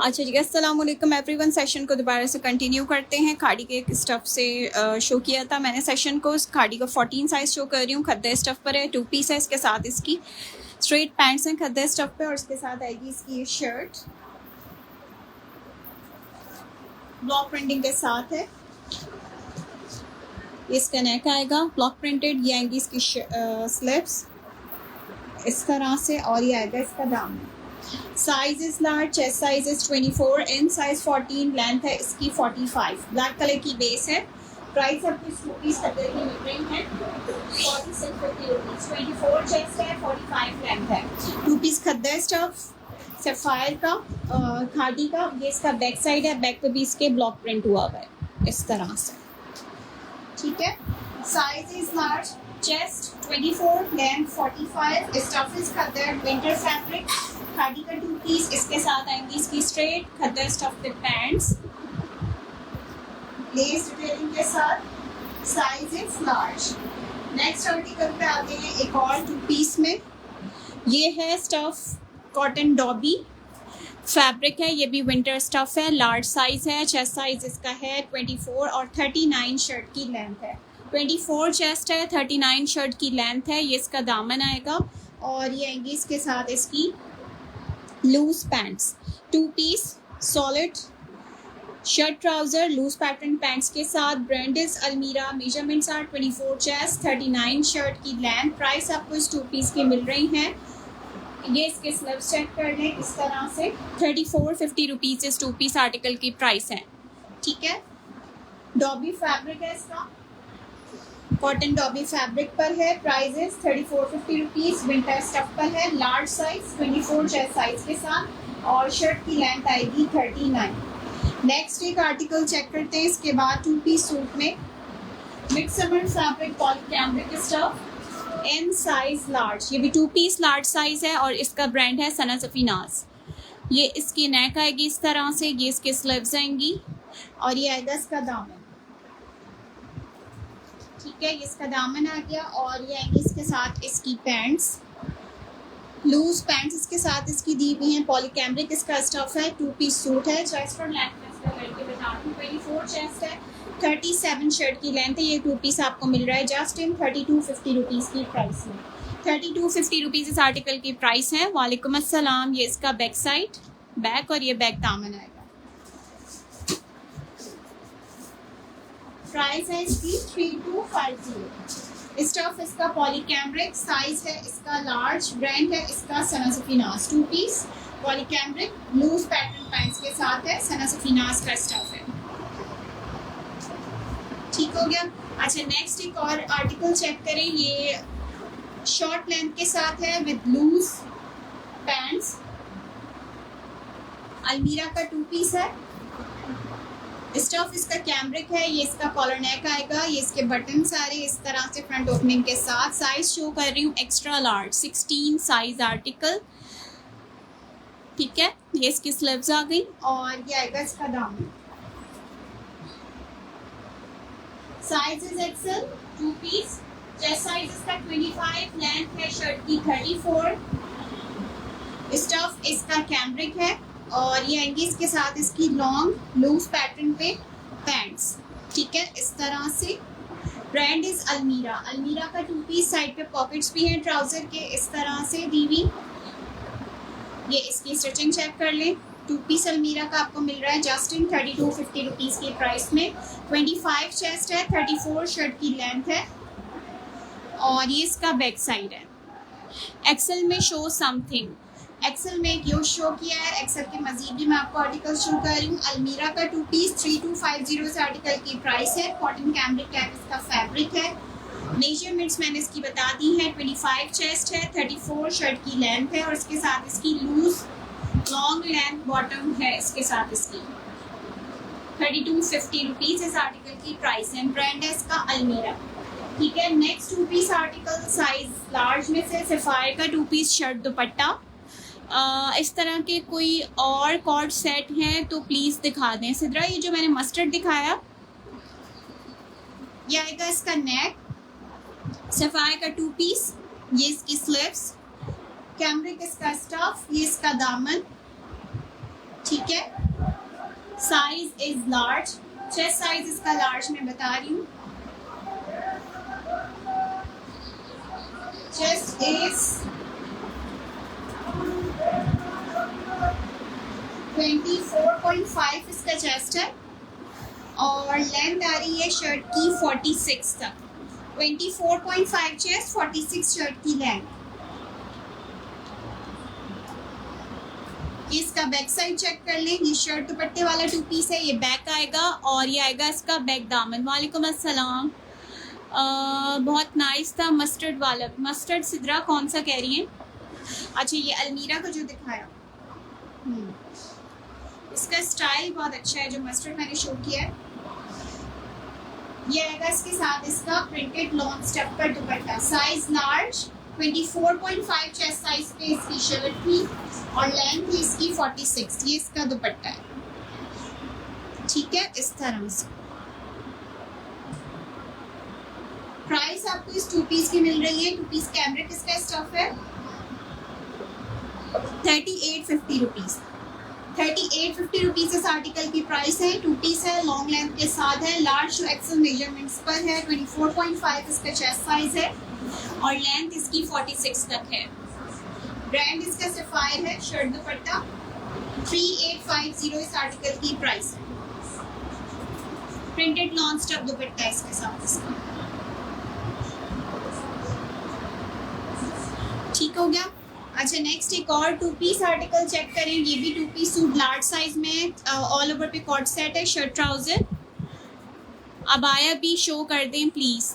अच्छा जी, अस्सलाम वालेकुम एवरीवन। सेशन को दोबारा से कंटिन्यू करते हैं। खाड़ी के एक स्टफ़ से शो किया था मैंने सेशन को। खाड़ी का 14 साइज़ शो कर रही हूँ। खद्दे स्टफ़ पर है, 2 पीस है। इसके साथ इसकी स्ट्रेट पैंट्स हैं खद्दे स्टफ़ पे, और इसके साथ आएगी इसकी ये शर्ट ब्लॉक प्रिंटिंग के साथ है। इसका नेक आएगा ब्लॉक प्रिंटेड। ये आएंगी इसकी स्लिप्स इस तरह से, और ये आएगा इसका दामन। Size is large, chest size is 24 in, size 14, length है इसकी 45। ब्लैक कलर की बेस है। प्राइस आपको इस रुपीज़ खद्दे की मिल रही है 4650 रुपीज़। 24 चेस्ट है, 45 लेंथ है। 2 पीस खद्दा स्टफ सफ़ायर का खादी का। ये इसका बैक साइड है। बैक पे भी इसके ब्लॉक प्रिंट हुआ हुआ है इस तरह से, ठीक है। Size is large, chest 24, length 45। Stuff is khaddar winter fabric khadi का 2 पीस। इसके साथ आएंगी इसकी straight khaddar stuff with pants less detailing के साथ। Size is large. Next article पे आते हैं एक और 2 पीस में। ये है स्टफ कॉटन डॉबी फैब्रिक है। ये भी विंटर स्टफ है। लार्ज साइज है। चेस्ट साइज इसका है 24 और 39 शर्ट की लेंथ है। 24 चेस्ट है, 39 शर्ट की लेंथ है। ये इसका दामन आएगा, और ये आएंगी इसके साथ इसकी loose pants. 2 piece solid shirt trouser loose pattern pants के साथ। Brand is Almirah. Measurements are 24 chest, 39 shirt की लेंथ। प्राइस आपको इस 2 पीस की मिल रही हैं। ये इसके स्लीव्स चेक कर लें इस तरह से। 3450 रुपीज़ इस 2 पीस आर्टिकल की प्राइस है, ठीक है। डॉबी फैब्रिक है इसका, कॉटन डॉबी फैब्रिक पर है। Price is 3450 rupees. Winter stuff पर है। लार्ज साइज 24 चेस्ट साइज के साथ, और शर्ट की लेंथ आएगी 39। नेक्स्ट एक आर्टिकल चेक करते हैं इसके बाद। 2 पीस सूट में मिक्समर fabric polycambric stuff in size large. ये भी 2 पीस लार्ज साइज है, और इसका ब्रांड है सना सफीनाज। ये इसकी नेक आएगी इस तरह से। ये इसके स्लीव्स आएंगी, और ये आएगा इसका दामन, ठीक है। ये इसका दामन आ गया, और ये आएंगी इसके साथ इसकी पैंट्स। लूज पैंट्स इसके साथ इसकी दी हुई हैं। पॉलीकैमरिक इसका स्टफ है। 2 पीस सूट है। चेस्ट और लेंथ में इसका करके बता दूँ। 24 चेस्ट है, 37 शर्ट की लेंथ है। ये 2 पीस आपको मिल रहा है जस्ट इन 3250 रुपीज़ की प्राइस में। 3250 रुपीज़ इस आर्टिकल की प्राइस है। वालेकुम अस्सलाम। ये इसका बैक साइड बैक, और ये बैक दामन आएगा। प्राइस है इसकी 3250। स्टफ इसका पॉलीकैमरिक। साइज है इसका लार्ज। ब्रांड है इसका Sana Safinaz. 2 piece polycambric loose pattern pants के साथ है। सना सफीनाज का स्टफ है, ठीक हो गया। अच्छा, नेक्स्ट एक और आर्टिकल चेक करें। ये शॉर्ट लेंथ के साथ है विद लूज पैंट्स। अलमीरा का 2 पीस है। स्टफ इसका कैमरिक है। ये इसका कॉलर नेक आएगा। ये इसके बटन सारे इस तरह से फ्रंट ओपनिंग के साथ। साइज शो कर रही हूँ एक्स्ट्रा लार्ज 16 साइज आर्टिकल, ठीक है। ये इसकी स्लीव्स आ गई, और ये आएगा इसका दामन। Size is XL. 2 piece. Chest size इसका 25, लेंथ है शर्ट की 34। स्टफ इसका कैमरिक है, और ये आएंगी इसके साथ इसकी लॉन्ग लूज पैटर्न पे पैंट्स, ठीक है, इस तरह से। ब्रांड इज अलमीरा। अलमीरा का 2 पीस। साइड पे पॉकेट्स भी हैं ट्राउजर के इस तरह से दी हुई। ये इसकी स्टिचिंग चेक कर लें। 2 पीस अलमीरा का आपको मिल रहा है जस्ट इन 3250 रुपीज़ की प्राइस में। 25 चेस्ट है, 34 शर्ट की लेंथ है, और ये इसका बैक साइड है। एक्सेल में शो समथिंग। एक्सेल में एक यूज शो किया है। एक्सेल के मजीद भी मैं आपको आर्टिकल शो कर रही हूँ। अलमीरा का 2 पीस 3250 इस आर्टिकल की प्राइस है। कॉटन कैमरिक टाइप इसका फैब्रिक है। मेजरमेंट्स मैंने इसकी बता दी हैं। 25 चेस्ट है, 34 शर्ट की लेंथ है, और इसके साथ इसकी लूज लॉन्ग लेंथ बॉटम है। इसके साथ इसकी 3250 रुपीज़ इस आर्टिकल की प्राइस है। ब्रांड है इसका अलमीरा, ठीक है। Next 2 piece article size large में से सफ़ायर का 2 पीस शर्ट दुपट्टा। इस तरह के कोई और कॉर्ड सेट हैं तो प्लीज़ दिखा दें। सिद्रा, ये जो मैंने मस्टर्ड दिखाया, ये आएगा इसका नेक। सफ़ायर का 2 पीस। ये इसकी स्लीव्स। कैमरिक इसका स्टफ। ये इसका दामन, ठीक है, size is large, chest size इसका लार्ज मैं बता रही हूँ, चेस्ट इज 24.5 इसका चेस्ट है और लेंथ आ रही है शर्ट की 46 तक, 24.5 चेस्ट, 46 शर्ट की लेंथ। इसका बैक साइड चेक कर लें, ये शर्ट दुपट्टे वाला 2 पीस है, ये बैक आएगा और ये आएगा इसका बैक दामन। वालेकुम अस्सलाम, बहुत नाइस था मस्टर्ड वाला, मस्टर्ड सिद्रा कौन सा कह रही हैं? अच्छा ये अलमीरा का जो दिखाया, इसका स्टाइल बहुत अच्छा है, जो मस्टर्ड मैंने शो किया है। ये आएगा इसके साथ इसका प्रिंटेड लॉन्ग स्टेप पर दुपट्टा, साइज लार्ज, 24.5 चेस्ट साइज पे इसकी शर्ट थी और लेंथ थी इसकी 46। ये इसका दुपट्टा है, ठीक है, इस तरह से। प्राइस आपको इस 2 पीस की मिल रही है, 2 पीस कैमरिक इसका स्टफ है, 3850 रुपीज़, 3850 रुपीज़ इस आर्टिकल की प्राइस है। 2 पीस है, लॉन्ग लेंथ के साथ है, लार्ज टू एक्सेल मेजरमेंट्स पर है, 24.5 इसका चेस्ट साइज है और लेंथ इसकी 46 तक है। ब्रांड इसका सफायर है, शर्ट दुपट्टा 3850 इस आर्टिकल की प्राइस है। प्रिंटेड नॉन स्टॉप दुपट्टा इसके साथ इसका, ठीक हो गया। अच्छा नेक्स्ट एक और 2 पीस आर्टिकल चेक करें, ये भी 2 पीस सूट लार्ज साइज में, ऑल ओवर पे कॉट सेट है, शर्ट ट्राउजर। अबाया भी शो कर दें प्लीज़,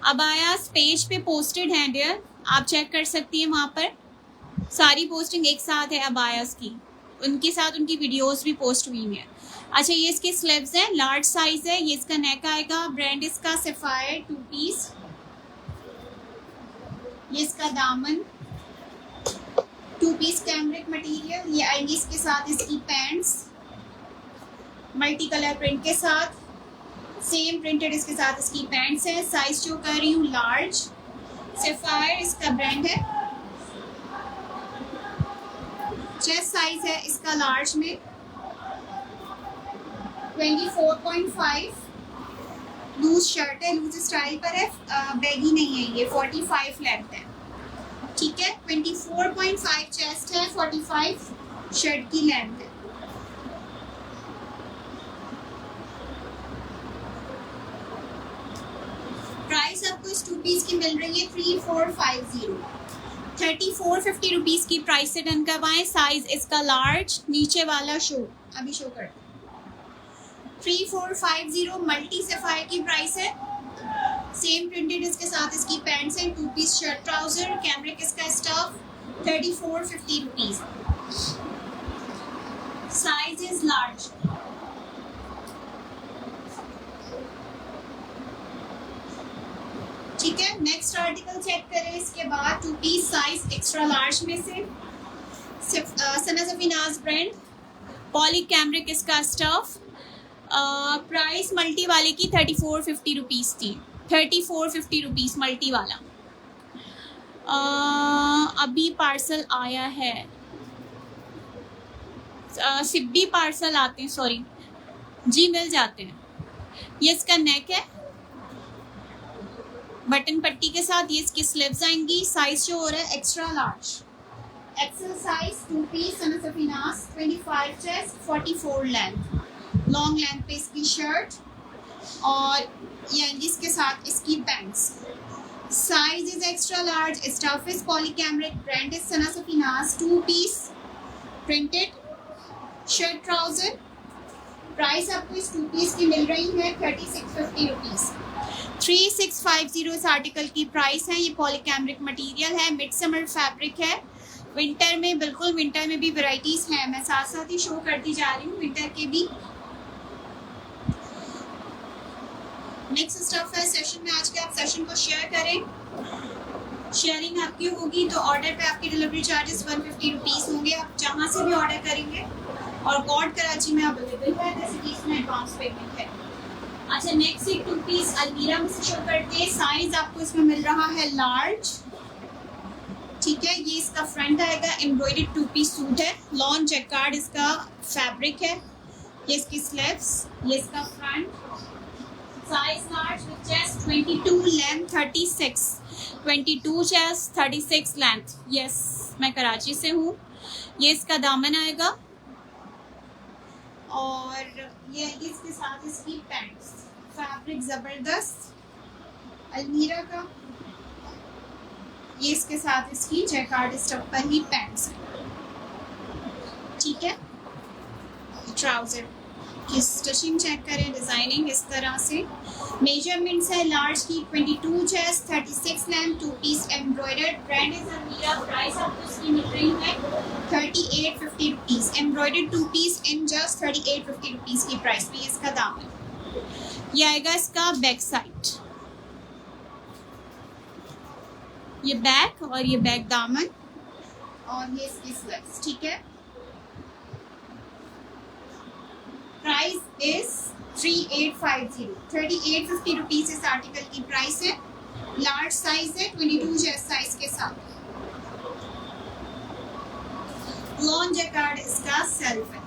अबाया पेज पे पोस्टेड हैं डियर, आप चेक कर सकती हैं, वहाँ पर सारी पोस्टिंग एक साथ है अबायास की, उनके साथ उनकी वीडियोस भी पोस्ट हुई हैं। अच्छा ये इसके स्लीव्स हैं, लार्ज साइज है, ये इसका नेक आएगा, ब्रांड इसका सफायर 2 पीस, ये इसका दामन 2 पीस कैमरिक मटेरियल, ये आएंगी इसके साथ इसकी पैंट्स मल्टी कलर प्रिंट के साथ, सेम प्रिंटेड इसके साथ इसकी पैंट्स है, साइज जो कर रही हूँ लार्ज, सफायर इसका ब्रांड है, चेस्ट साइज है इसका लार्ज में 24.5, लूज शर्ट है, लूज स्टाइल पर है, बैगी नहीं है, ये 45 लेंथ है, ठीक है, 24.5 चेस्ट है, 45 शर्ट की लेंथ है। प्राइस आपको इस 2 पीस की मिल रही है 3450, 3450 रुपीज़ की प्राइस से डन करवाएं। साइज इसका लार्ज, नीचे वाला शो अभी शो कर 3450 मल्टी सफायर की प्राइस है, सेम प्रिंटेड इसके साथ इसकी पैंट्स हैं, 2 पीस शर्ट ट्राउजर, कैमरिक इसका stuff, 3450 rupees, size is large. ठीक है, नेक्स्ट आर्टिकल चेक करें इसके बाद 2 पीस साइज एक्स्ट्रा लार्ज में से, सना सफीनाज ब्रांड, पॉली कैमरिक इसका स्टफ, प्राइस मल्टी वाले की 3450 रुपीज़ थी, 3450 रुपीज़ मल्टी वाला। अभी पार्सल आया है, सिब्बी पार्सल आते हैं, सॉरी जी मिल जाते हैं। ये इसका नेक है बटन पट्टी के साथ, ये इसकी स्लीव्स आएंगी, साइज जो हो रहा है extra large, XL size 2 piece Sana Safinaz, 25 chest, 44 length, long length पे इसकी शर्ट और ये इसके साथ इसकी pants, size is extra large, stuff is polycambric, brand is Sana Safinaz, 2 piece printed shirt trouser. Price आपको इस 2 पीस की मिल रही है 3650 रुपीज़, 3650 इस आर्टिकल की प्राइस है। ये पॉली कैमरिक मटीरियल है, मिड समर फैब्रिक है, विंटर में बिल्कुल विंटर में भी वैरायटीज़ हैं, मैं साथ साथ ही शो करती जा रही हूँ विंटर के भी। नेक्स्ट स्टफ है सेशन में, आज के आप सेशन को शेयर करें, शेयरिंग आपकी होगी तो ऑर्डर पे आपके डिलीवरी चार्जेस 150 रुपीज़ होंगे, आप जहाँ से भी ऑर्डर करेंगे, और कोड कराची में अवेलेबल है, सिटीज़ में एडवांस पेमेंट है। अच्छा नेक्स्ट एक 2 पीस अलमीरा में से शो करते हैं, साइज आपको इसमें मिल रहा है लार्ज, ठीक है। ये इसका फ्रंट आएगा, एम्ब्रॉयडर्ड 2 पीस सूट है, लॉन जैकार्ड इसका फैब्रिक है। ये इसकी स्लीव्स, ये इसका front, size large with chest 22, length 36, 22 chest 36 length. Yes, मैं कराची से हूँ। ये इसका दामन आएगा और ये इसके साथ इसकी पैंट्स, फैब्रिक ज़बरदस्त अलमीरा का। ये इसके साथ इसकी जैकार्ड स्टफ पर ही पैंट्स है, ठीक है। ट्राउज़र की स्टिचिंग चेक करें, डिज़ाइनिंग इस तरह से। मेजरमेंट्स है लार्ज की 22 chest 36 length, 2 piece embroidered, brand is Almirah. Price आपको इसकी मिल रही है 3850 rupees. Embroidered 2 piece in just 3850 rupees की प्राइस पे इसका दाम है। ये आएगा इसका बैक साइड, ये बैक और ये बैक दामन और ये इसकी स्लीव्स, ठीक है। प्राइस इज 3850, 3850 रुपीज़ इस आर्टिकल की प्राइस है। लार्ज साइज है, 22 चेस्ट साइज के साथ। लॉन जैकार्ड इसका सेल्फ है,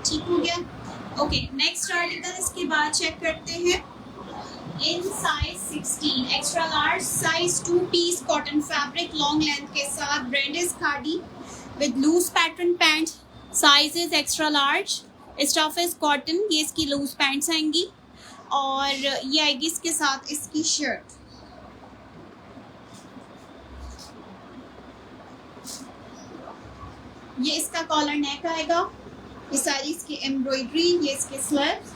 ठीक हो गया। ओके, नेक्स्ट आर्टिकल इसके बाद चेक करते हैं। In size 16 extra large size 2 piece cotton fabric long length के साथ, brand is Khaadi with loose pattern pant, size is extra large, stuff is cotton. ये इसकी लूज पैंट्स आएंगी और ये आएगी इसके साथ इसकी शर्ट। ये इसका कॉलर नेक आएगा, ये सारी इसकी एम्ब्रॉयडरी, ये इसके स्लीव्स,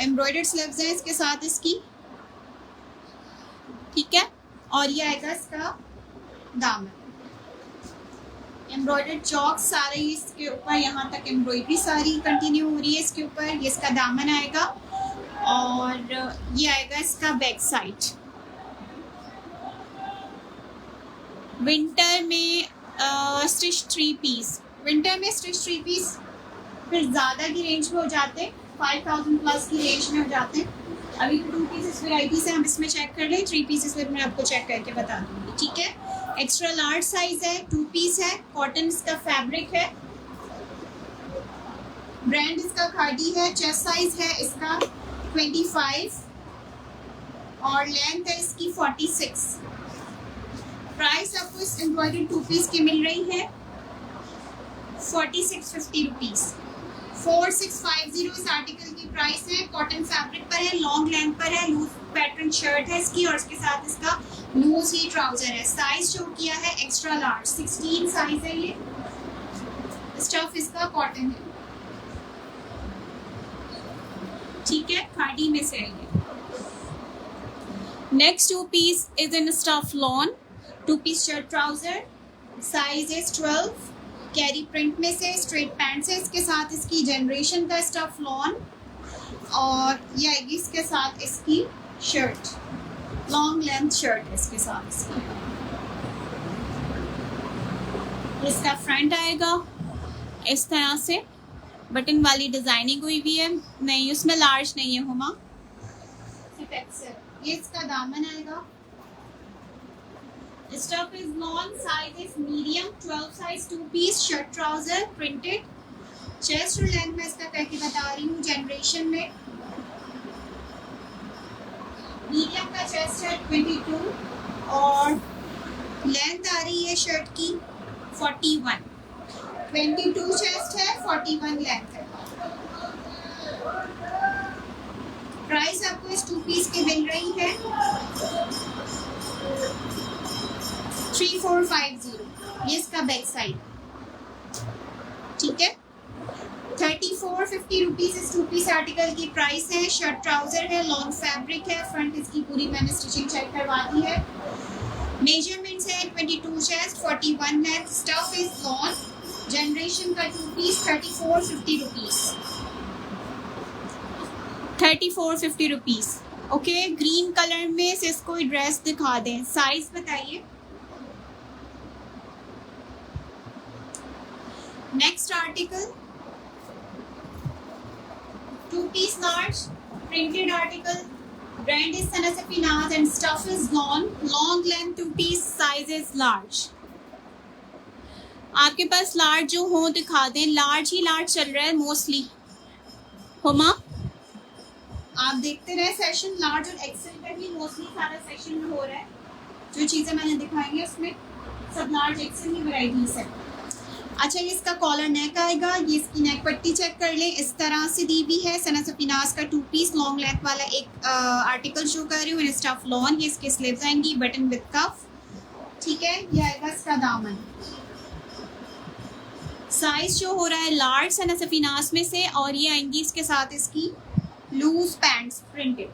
एम्ब्रॉयडर्ड स्लीव्स हैं इसके साथ इसकी, ठीक है। और ये आएगा इसका दामन, एम्ब्रॉयडर्ड चौक सारे इसके ऊपर, यहाँ तक एम्ब्रॉयडरी सारी कंटिन्यू हो रही है इसके ऊपर। ये इसका दामन आएगा और ये आएगा इसका बैक साइड। विंटर में स्टिच 3 पीस, विंटर में स्टिच 3 पीस फिर ज़्यादा की रेंज में हो जाते हैं, 5000 प्लस की रेंज में हो जाते हैं। अभी 2 पीसेस वैरायटी से हम इसमें चेक कर लें, 3 पीसेस फिर मैं आपको चेक करके बता दूँगी, ठीक है। एक्स्ट्रा लार्ज साइज है, 2 पीस है, कॉटन इसका फैब्रिक है, ब्रांड इसका खादी है। चेस्ट साइज है इसका 25 और लेंथ है इसकी 46। प्राइस आपको इस एम्ब्रॉयडर्ड 2 पीस की मिल रही है 4650 रुपीज़। 4650 इस आर्टिकल की प्राइस है। कॉटन फैब्रिक पर है, लॉन्ग लेंथ पर है, लूज पैटर्न शर्ट है इसकी और इसके साथ इसका लूज ही ट्राउजर है। साइज शो किया है एक्स्ट्रा लार्ज, 16 साइज है। ये स्टफ इसका कॉटन है, ठीक है, खादी में से है ये। Next 2 piece is in stuff lawn, 2 piece shirt trouser, size is 12, कैरी प्रिंट में से, स्ट्रेट पैंट है इसके साथ इसकी, जनरेशन का स्टफ लॉन और ये आएगी इसके साथ इसकी शर्ट, लॉन्ग लेंथ शर्ट है इसके साथ इसकी। इसका फ्रंट आएगा इस तरह से, बटन वाली डिजाइनिंग हुई हुई है, नहीं उसमें लार्ज नहीं है हुमा। ये इसका दामन आएगा, stuff is lawn, size is medium, 12 size 2 piece shirt trouser printed. Chest और लेंथ में इसका करके बता रही हूँ, जनरेशन में मीडियम का चेस्ट है 22 और लेंथ आ रही है शर्ट की 41। 22 चेस्ट है, 41 लेंथ है। प्राइस आपको इस 2 पीस की मिल रही है 3450। ये इसका बैक साइड, ठीक है। 3450 रुपीज़ इस 2 पीस आर्टिकल की प्राइस है। शर्ट ट्राउजर है, लॉन्ग फैब्रिक है, फ्रंट इसकी पूरी मैंने स्टिचिंग चेक करवा दी है। मेजरमेंट्स है 22 chest 41 length, stuff is lawn, generation का 2 piece 3450 rupees, 3450 rupees. Okay, green colour में से इसको ड्रेस दिखा दें, साइज बताइए। Next article 2 piece large printed article, Brand is Sana Safinaz and stuff is gone. Long length 2-piece, size is large. आपके पास large जो हो दिखा दें. लार्ज ही लार्ज चल रहा है मोस्टली. हुमा आप देखते रहे सेशन. लार्ज और एक्सेल का ही मोस्टली सारा सेशन में हो रहा है. जो चीज़ें मैंने दिखाई हैं उसमें सब लार्ज एक्सेल की वैरायटीज है. अच्छा, ये इसका कॉलर नेक आएगा. ये इसकी नेक पट्टी चेक कर लें. इस तरह से दी हुई है. सना सफीनाज का 2-पीस लॉन्ग लेंथ वाला एक आर्टिकल शो कर रही हूँ. Stuff lawn. ये इसके स्लीव्स आएंगी बटन विद कफ. ठीक है. ये आएगा इसका दामन. साइज जो हो रहा है लार्ज सना सफीनाज में से. और ये आएंगी इसके साथ इसकी loose pants printed.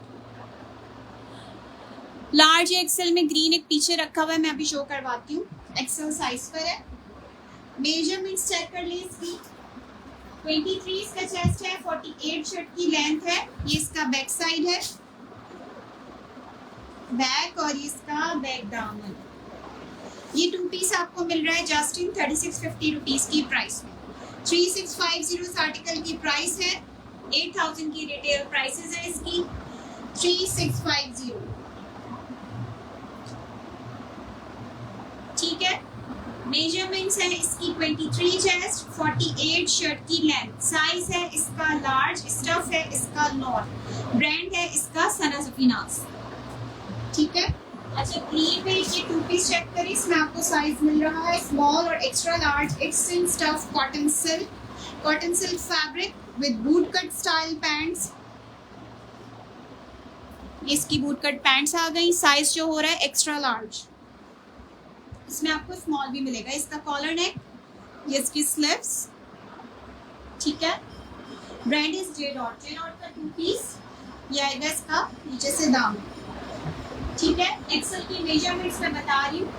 Large XL में ग्रीन एक पीछे रखा हुआ है, मैं अभी शो करवाती हूँ. एक्सेल साइज पर है. मेजरमेंट्स चेक कर ली इसकी. 23 इसका चेस्ट है. 48 शर्ट की लेंथ है. ये इसका बैक साइड है, बैक. और ये इसका बैक दामन. ये 2-पीस आपको मिल रहा है जस्ट इन 3650 रुपीज की प्राइस में. 3650 इस आर्टिकल की प्राइस है. 8000 की रिटेल प्राइसेस है इसकी. 3650. ठीक है. मेजरमेंट्स है इसकी 23 चेस्ट, 48 शर्ट की लेंथ. साइज है इसका लार्ज. स्टफ है इसका लॉन. ब्रांड है इसका सना सफीनाज. ठीक है. अच्छा, ग्रीन में ये 2-पीस चेक करें. इसमें आपको साइज मिल रहा है स्मॉल और extra large. It's in stuff cotton silk. Cotton silk fabric with boot cut style pants. इसकी बूट कट पैंट्स आ गई. साइज जो हो रहा है एक्स्ट्रा लार्ज. इसमें आपको स्मॉल भी मिलेगा. इसका कॉलर नेक. ये इसकी स्लीव्स. ठीक है. Brand is J dot. J dot का 2-पीस. ये आएगा इसका नीचे से दाम. ठीक है. एक्सेल की मेजरमेंट्स मैं बता रही हूँ.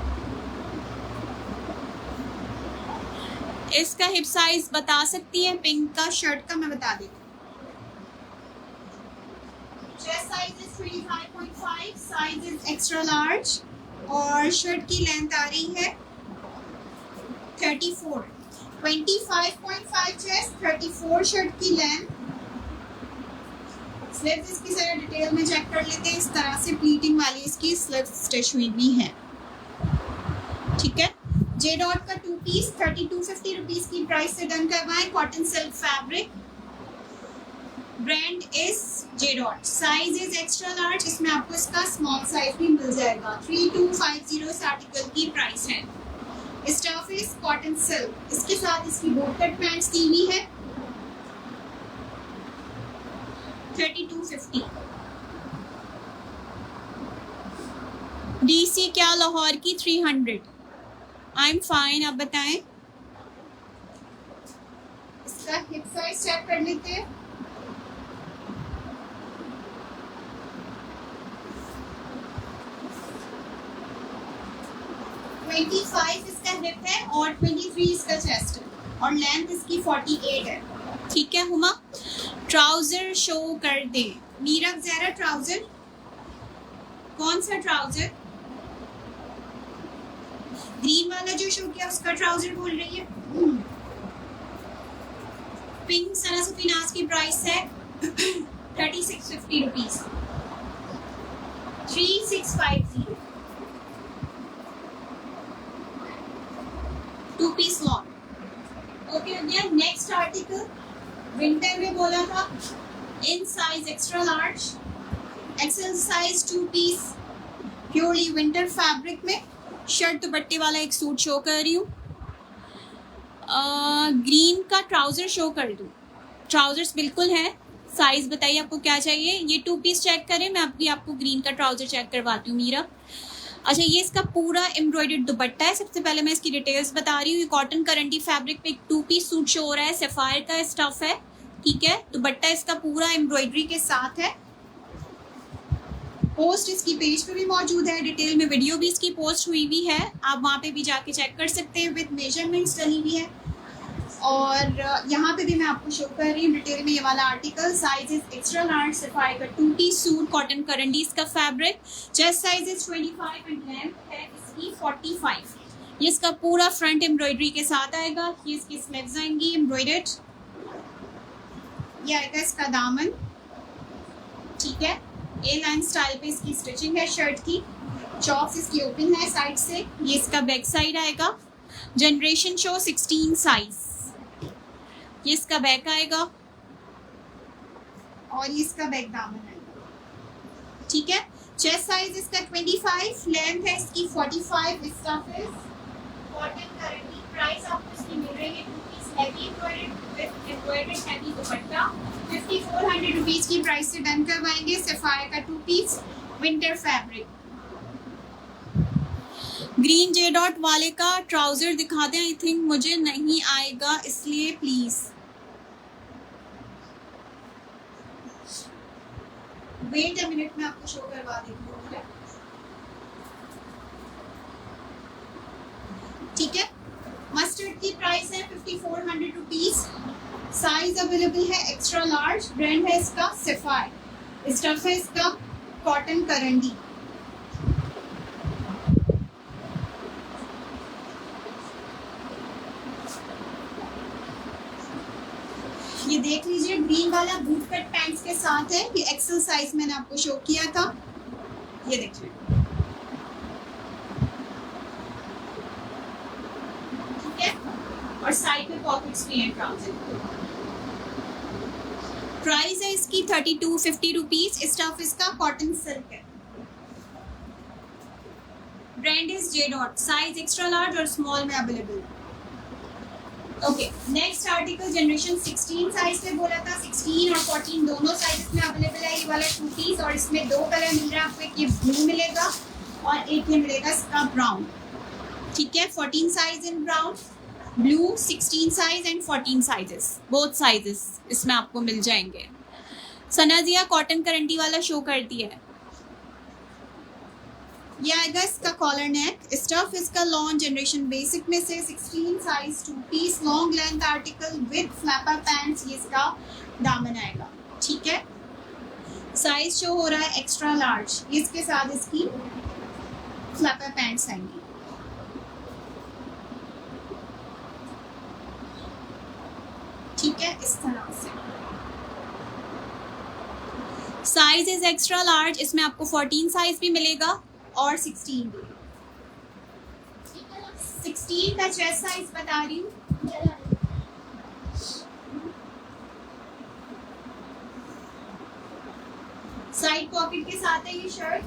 इसका हिप साइज बता सकती है. पिंक का शर्ट का मैं बता देती हूँ. Chest size is 25.5. Size is extra large. और शर्ट की लेंथ आ रही है 34. 25.5 चेस्ट, 34 शर्ट की लेंथ. स्लीव्स इसकी जरा डिटेल में चेक कर लेते हैं. इस तरह से प्लीटिंग वाली इसकी स्लीव्स स्टिच हुई भी है. ठीक है. जे डॉट का 2-पीस 3250 रुपीज की प्राइस से डन करवाएं. Cotton silk fabric. Brand is J dot. Size is extra large. इसमें आपको इसका स्मॉल साइज भी मिल जाएगा. 3250 इस आर्टिकल की प्राइस है. Stuff is cotton silk. इसके साथ इसकी बूट कट पैंट्स दी हुई है. 3250. डीसी क्या लाहौर की 300. I am fine. आप बताएं. इसका हिप साइज चेक कर लेते हैं. 25 इसका हिप है और 23 इसका चेस्ट है. और लेंथ इसकी 48 है. ठीक है. हुमा ट्राउजर शो कर दे. मीरा ज़रा ट्राउजर. कौन सा ट्राउजर? ग्रीन वाला जो शो किया उसका ट्राउजर बोल रही है. पिंक सना सफीनाज की प्राइस है 3650 रुपीज. 3650. 2-पीस लॉन्ग. ओके हो गया. नेक्स्ट आर्टिकल विंटर में बोला था. In size extra large. XL size 2-पीस purely winter fabric में. शर्ट दुपट्टे वाला एक सूट शो कर रही हूँ. ग्रीन का ट्राउजर शो कर दूँ. ट्राउजर्स बिल्कुल हैं. साइज बताइए आपको क्या चाहिए. ये 2-पीस चेक करें. मैं आपको ग्रीन का ट्राउजर चेक करवाती हूँ मीरा. अच्छा, ये इसका पूरा एम्ब्रॉयडर्ड दुपट्टा है. सबसे पहले मैं इसकी डिटेल्स बता रही हूँ. ये कॉटन करंटी फैब्रिक पे एक 2-पीस सूट शो हो रहा है. सफायर का स्टफ है. ठीक है. दुपट्टा इसका पूरा एम्ब्रॉयडरी के साथ है. पोस्ट इसकी पेज पे भी मौजूद है. डिटेल में वीडियो भी इसकी पोस्ट हुई हुई है. आप वहाँ पे भी जाके चेक कर सकते हैं. विद मेजरमेंट्स डली हुई है. और यहाँ पे भी मैं आपको शो कर रही हूँ डिटेल में ये वाला article. Size is extra large. सफाई का 2-पीस सूट कॉटन करंडीज का fabric. Chest size is 25 and length है इसकी 45. ये इसका पूरा फ्रंट एम्ब्रॉयडरी के साथ आएगा. ये इसकी स्लीव्स आएंगी एम्ब्रॉयडर्ड. ये आएगा इसका दामन. ठीक है. ए लाइन स्टाइल पे इसकी स्टिचिंग है शर्ट की, चॉक्स इसकी ओपन है साइड से। ये इसका बैक साइड आएगा, जनरेशन शो 16 साइज। ये इसका बैक आएगा और ये इसका बैक दामन आएगा, ठीक है। चेस्ट साइज इसका 25, लेंथ है इसकी 45। स्टफ इज कॉटन करंटी। प्राइस आपको इसकी मिल रही है 2 piece heavy embroidered heavy dupatta 5400 rupees की प्राइस से डन करवाएंगे। सफायर का 2 piece winter fabric. Green J dot वाले का ट्राउजर दिखा दें, आई थिंक मुझे नहीं आएगा इसलिए प्लीज वेट अ मिनट में आपको शो करवा देती हूँ, ठीक है। मस्टर्ड की प्राइस है 5400 रुपीज। साइज अवेलेबल है एक्स्ट्रा लार्ज। ब्रांड है इसका सफायर। स्टफ है इसका कॉटन करंडी। ये देख लीजिए, ग्रीन वाला बूट कट पैंट्स के साथ है। ये एक्सेल साइज मैंने आपको शो किया था, ये देखिए, ठीक है। और साइड में पॉकेट्स भी हैं ट्राउजर। प्राइस है इसकी 3250 रुपीज। स्टफ इसका कॉटन सिल्क है। Brand is J dot. Size extra large और स्मॉल में available. Okay, next article generation 16 size से बोला था। 16 और 14 दोनों साइज में अवेलेबल है। ये वाला 2 पीस और इसमें 2 कलर मिल रहा है आपको। एक ये ब्लू मिलेगा और एक ये मिलेगा इसका ब्राउन, ठीक है। 14 size in brown, blue 16 size and 14 sizes, both sizes इसमें आपको मिल जाएंगे। सनाजिया कॉटन करंटी वाला शो करती है। ये आएगा इसका कॉलर नेक। स्टफ इसका लॉन्ग जनरेशन बेसिक में से 16 size 2 piece long length article with flapper pants. ये इसका दामन आएगा, ठीक है। साइज शो हो रहा है एक्स्ट्रा लार्ज। इसके साथ इसकी फ्लैपर पैंट्स आएंगी, ठीक है, इस तरह से। Size is extra large. इसमें आपको 14 साइज भी मिलेगा और 16 भी। 16 का चेस्ट साइज बता रही हूँ। साइड पॉकेट के साथ है ये शर्ट।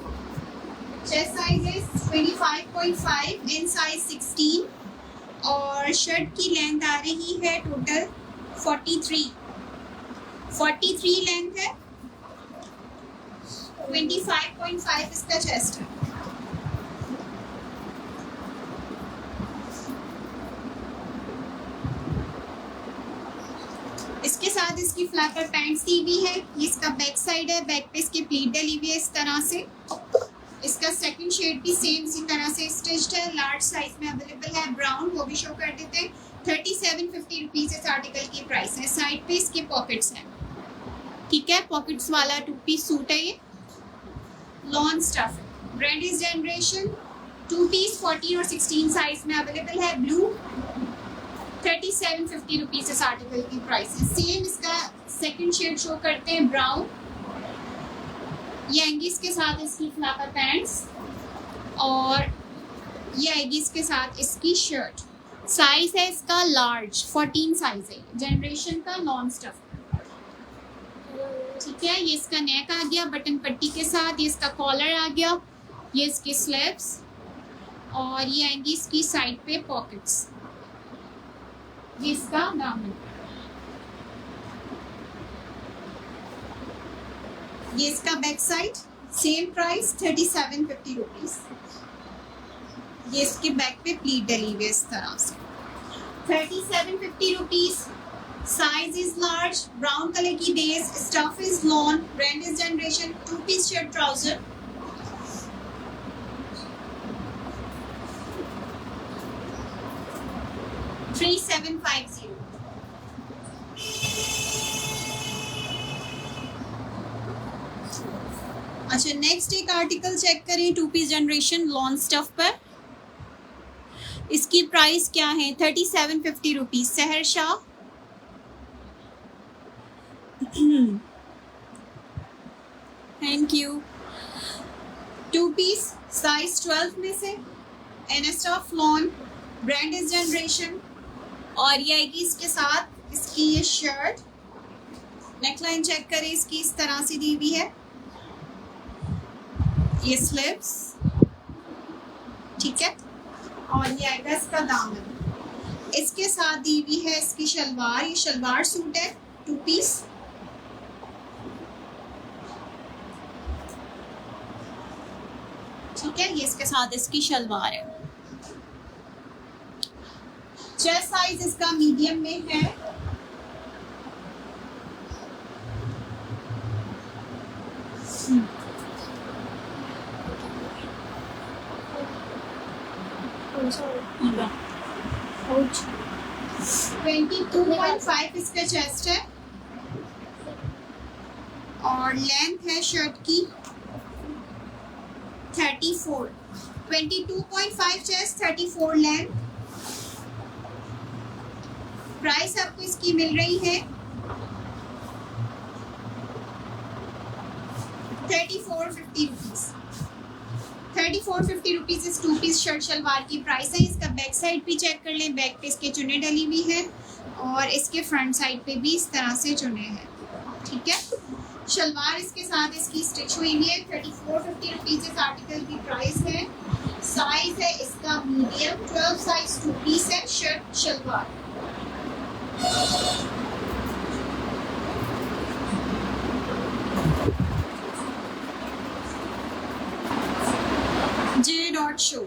चेस्ट साइज है 25.5, इन साइज 16 और शर्ट की लेंथ आ रही है टोटल 43 लेंथ है। 25.5 इसका चेस्ट है। इसके साथ इसकी फ्लैपर पैंट दी हुई है। ये इसका बैक साइड है। बैक पे इसकी प्लीट डली हुई है इस तरह से। इसका सेकंड शेड भी सेम इसी तरह से स्टिच्ड है। लार्ज साइज में अवेलेबल है। ब्राउन वो भी शो कर देते हैं। 3750 रुपीज इस आर्टिकल की प्राइस है। साइड पे इसके पॉकेट्स हैं, ठीक है। पॉकेट्स वाला 2 पीस सूट है ये, लॉन्ग स्टफ है। Brand is Generation. 2 पीस 14 और 16 साइज में अवेलेबल है। ब्लू 3750 रुपीज इस आर्टिकल की प्राइस है। सेम इसका सेकंड शेड शो करते हैं, ब्राउन। ये आएंगी इसके साथ इसकी फ्लैपर पैंट्स और ये आएगी इसके साथ इसकी शर्ट। साइज है इसका लार्ज, 14 साइज है। जनरेशन का नॉन स्टफ, ठीक है। ये इसका नेक आ गया बटन पट्टी के साथ। ये इसका कॉलर आ गया। ये इसके स्लीव्स और ये आएंगी इसकी साइड पे पॉकेट्स। ये इसका दामन। ये इसका back side, same price 3750 rupees. ये इसके बैक पे प्लीट डली हुई इस तरह से। 3750 rupees. Size is large, brown colour की base. Stuff is lawn. Brand is Generation. 2 piece shirt trouser. $3750। अच्छा, नेक्स्ट एक आर्टिकल चेक करें। 2 पीस जनरेशन लॉन स्टफ पर। इसकी प्राइस क्या है? 3750 rupees. Sahar Shah thank you. 2 piece size 12 में से in stuff lawn, brand is Generation, और ये आएगी इसके साथ इसकी ये शर्ट। नेकलाइन चेक करें, इसकी इस तरह से दी हुई है, ये स्लीव्स, ठीक है, और ये आएगा इसका दामन। इसके साथ दी हुई है इसकी शलवार, ये शलवार सूट है 2 पीस। ठीक है, ये इसके साथ इसकी शलवार है। चेस्ट साइज इसका मीडियम में है। Ouch. 22.5 इसका चेस्ट है और लेंथ है शर्ट की 34। 22.5 चेस्ट, 34 लेंथ। प्राइस आपको इसकी मिल रही है 3450 रुपीज। 3450 रुपीज इस 2 पीस शर्ट शलवार की प्राइस है। इसका बैक साइड भी चेक कर लें, बैक पे इसके चुने डली हुई है और इसके फ्रंट साइड पे भी इस तरह से चुने हैं। ठीक है, शलवार इसके साथ इसकी स्टिच हुई है। 3450 रुपीज इस आर्टिकल की प्राइस है। साइज है इसका मीडियम, 12 साइज 2 पीस है shirt shalwar. J dot show,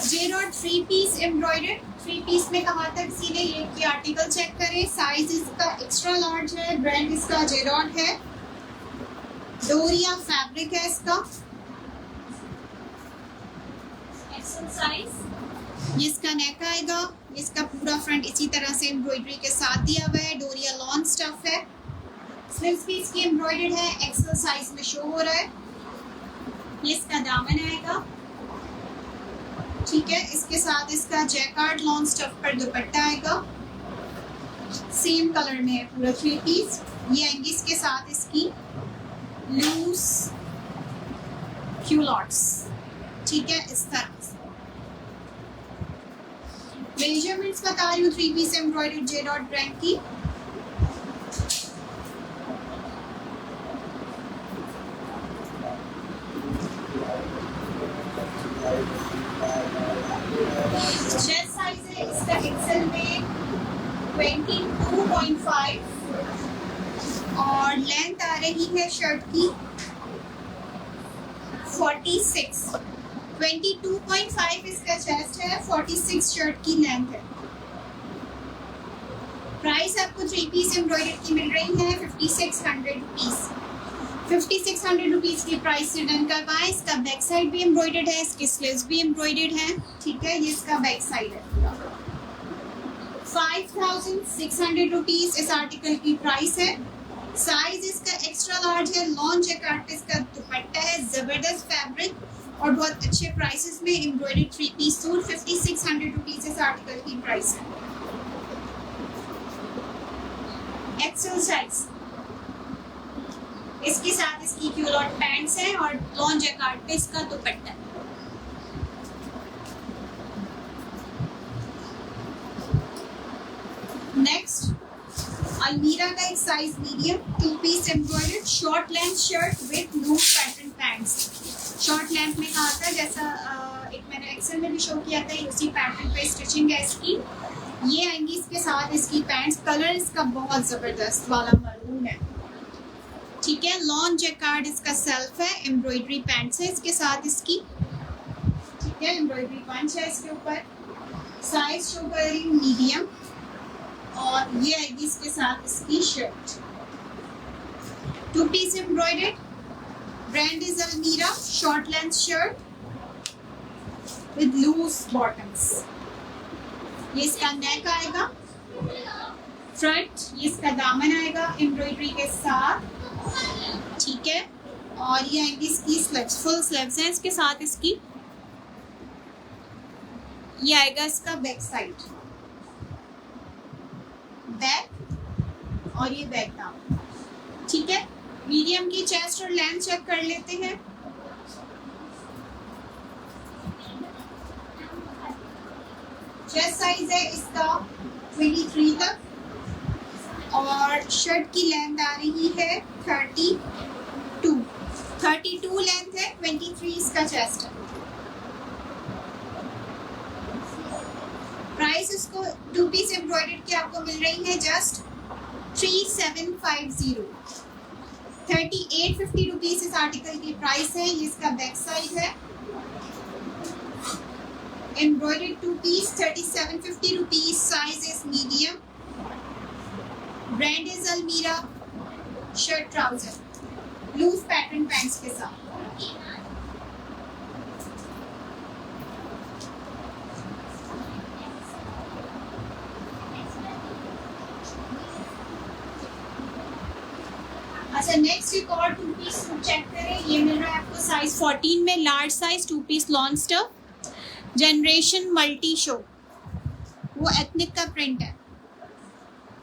J dot 3 piece embroidered. 3 piece में कहा था किसी ने, ये आर्टिकल चेक करें। साइज इसका एक्स्ट्रा लार्ज है, ब्रांड इसका जे डॉट है, डोरिया फैब्रिक है इसका, एक्सेल साइज। ये इसका नेक आएगा, इसका पूरा फ्रंट इसी तरह से एम्ब्रॉयडरी के साथ दिया हुआ है, डोरिया लॉन स्टफ है। स्लीव्स भी इसकी एम्ब्रॉयडर्ड है, एक्सेल साइज में शो हो रहा है। ये इसका दामन आएगा, ठीक है, इसके साथ इसका जैकार्ड लॉन स्टफ पर दुपट्टा आएगा, सेम कलर में है पूरा 3 पीस। ये आएंगी इसके साथ इसकी लूज क्यूलॉट्स, ठीक है, इस तरह से। मेजरमेंट्स बता रही हूँ 3 piece embroidered J dot brand की। चेस्ट साइज है इसका एक्सेल में 22.5 और लेंथ आ रही है शर्ट की 46। 22.5 इसका चेस्ट है, 46 शर्ट की लेंथ है। प्राइस आपको 3 पीस एम्ब्रॉयडर्ड की मिल रही है 5600 रुपीज। 5600 रुपीज की प्राइस से डन करवाएं। इसका बैक साइड भी एम्ब्रॉयडर्ड है, इसके स्लीव्स भी एम्ब्रॉयडर्ड है, ठीक है, ये इसका बैक साइड है। 5600 रुपीज इस आर्टिकल की प्राइस है। साइज इसका एक्स्ट्रा लार्ज है, लॉन जैकार्ड इसका दुपट्टा है, जबरदस्त फैब्रिक और बहुत अच्छे प्राइसेस में एम्ब्रॉयडर्ड 3 पीस सूट। 5600 रुपीज इस आर्टिकल की प्राइस है। एक्सेल साइज, इसके साथ इसकी क्यूलॉट पैंट्स हैं और लॉन जैकार्ड पे इसका दुपट्टा है। नेक्स्ट अलमीरा का एक size medium 2 piece embroidered short length shirt with loose pattern pants. Short length में कहा था, जैसा एक मैंने एक्सेल में भी शो किया था, उसी पैटर्न पे स्टिचिंग है इसकी। ये आएंगी इसके साथ इसकी पैंट्स। कलर इसका बहुत जबरदस्त वाला मरून है, ठीक है। लॉन जैकार्ड इसका सेल्फ है, एम्ब्रॉयडरी पैंट्स है इसके साथ इसकी, ठीक है, एम्ब्रॉयडरी पंच है इसके ऊपर। साइज शो कर रही हूँ मीडियम और ये आएगी इसके साथ इसकी shirt. 2 piece embroidered, brand is Almirah, short length shirt with loose bottoms. ये इसका नेक आएगा, फ्रंट ये इसका दामन आएगा एम्ब्रॉयडरी के साथ, ठीक है, और ये आएंगी इसकी स्लीव्स, फुल स्लीव्स हैं इसके साथ इसकी। ये आएगा इसका बैक साइड, बैक और ये बैक दामन। ठीक है, मीडियम की चेस्ट और लेंथ चेक कर लेते हैं। चेस्ट साइज है इसका 23 तक और शर्ट की लेंथ आ रही है 32 लेंथ है, 23 इसका चेस्ट है। प्राइस इसको 2 पीस एम्ब्रॉयडर्ड की आपको मिल रही है जस्ट 3750, 3850 रुपीज इस आर्टिकल की प्राइस है। ये इसका बैक साइड है, embroidered 2 piece 3750 rupees, size is medium, brand is Almirah, shirt trouser loose pattern pants के साथ। अच्छा, नेक्स्ट एक और 2 पीस सूट चेक करें। ये मिल रहा है आपको साइज 14 में, large size 2 piece lawn stuff, Generation multi show, वो एथनिक का प्रिंट है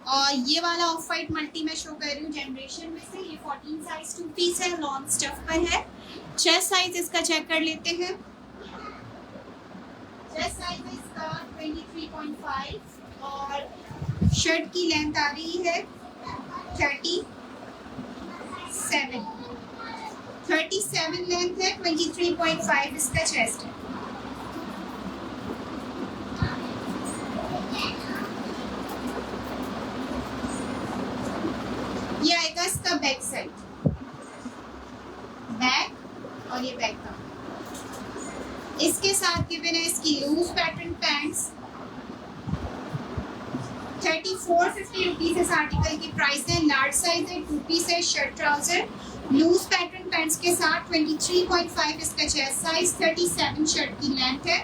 और ये वाला ऑफ वाइट मल्टी में शो कर रही हूँ जनरेशन में से। ये 14 साइज 2 पीस है, लॉन स्टफ पर है। चेस्ट साइज इसका चेक कर लेते हैं। चेस्ट साइज इसका 23.5 और शर्ट की लेंथ आ रही है 37 लेंथ है, 23.5 इसका चेस्ट है। ये आएगा इसका बैक साइड, बैक और ये बैक का। इसके साथ गिवन है इसकी लूज पैटर्न पैंट्स, 3450 रुपीज इस आर्टिकल की प्राइस है। लार्ज साइज है, 2 पीस है, shirt trouser loose pattern pants के साथ, 23.5 इसका चेस्ट साइज, 37 शर्ट की लेंथ है।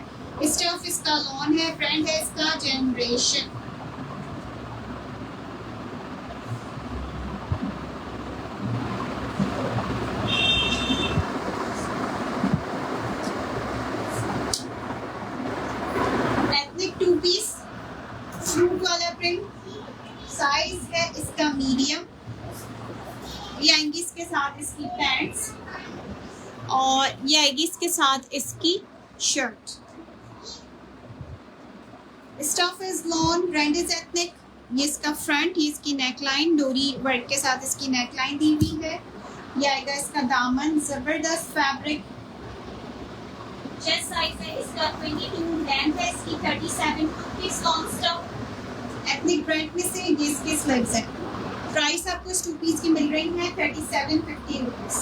स्टफ इसका लॉन है, ब्रांड है इसका जनरेशन। एथनिक 2 पीस फ्रूट वाला प्रिंट, साइज है इसका मीडियम। ये आएंगी इसके साथ इसकी पैंट्स और ये आएगी इसके साथ इसकी shirt. Stuff is lawn, brand is ethnic. ये इसका फ्रंट, ये इसकी नेकलाइन, डोरी वर्क के साथ इसकी नेकलाइन दी हुई है। ये आएगा इसका दामन, जबरदस्त फैब्रिक। चेस्ट साइज है इसका 22, लेंथ है इसकी 37, piece lawn stuff Ethnic brand में से। ये इसके स्लीव्स है। प्राइस आपको इस 2 पीस की मिल रही है 3750 रुपीज,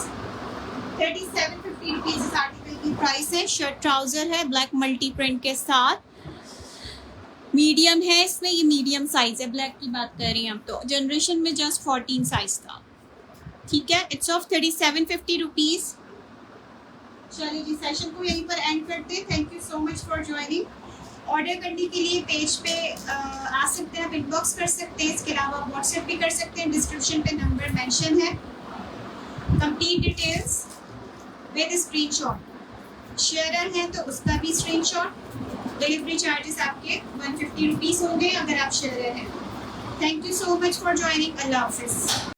3750 रुपीज इस आर्टिकल की प्राइस है। शर्ट ट्राउजर है, ब्लैक मल्टी प्रिंट के साथ, मीडियम है इसमें, ये मीडियम साइज है। ब्लैक की बात कर रही हैं हम, तो जनरेशन में जस्ट 14 साइज था। ठीक है, इट्स ऑफ 3750 रुपीज। चलिए जी, सेशन को यहीं पर एंड करते हैं। Thank you so much for joining. Order करने के लिए पेज पे आ सकते हैं, आप इनबॉक्स कर सकते हैं। इसके अलावा व्हाट्सएप भी कर सकते हैं, डिस्क्रिप्शन पे नंबर मेंशन है। Complete details with screenshot. Sharer हैं तो उसका भी स्क्रीनशॉट। डिलीवरी चार्जेस आपके 150 रुपीज़ होंगे अगर आप शेयरर हैं। Thank you so much for joining. अल्लाह हाफिज़।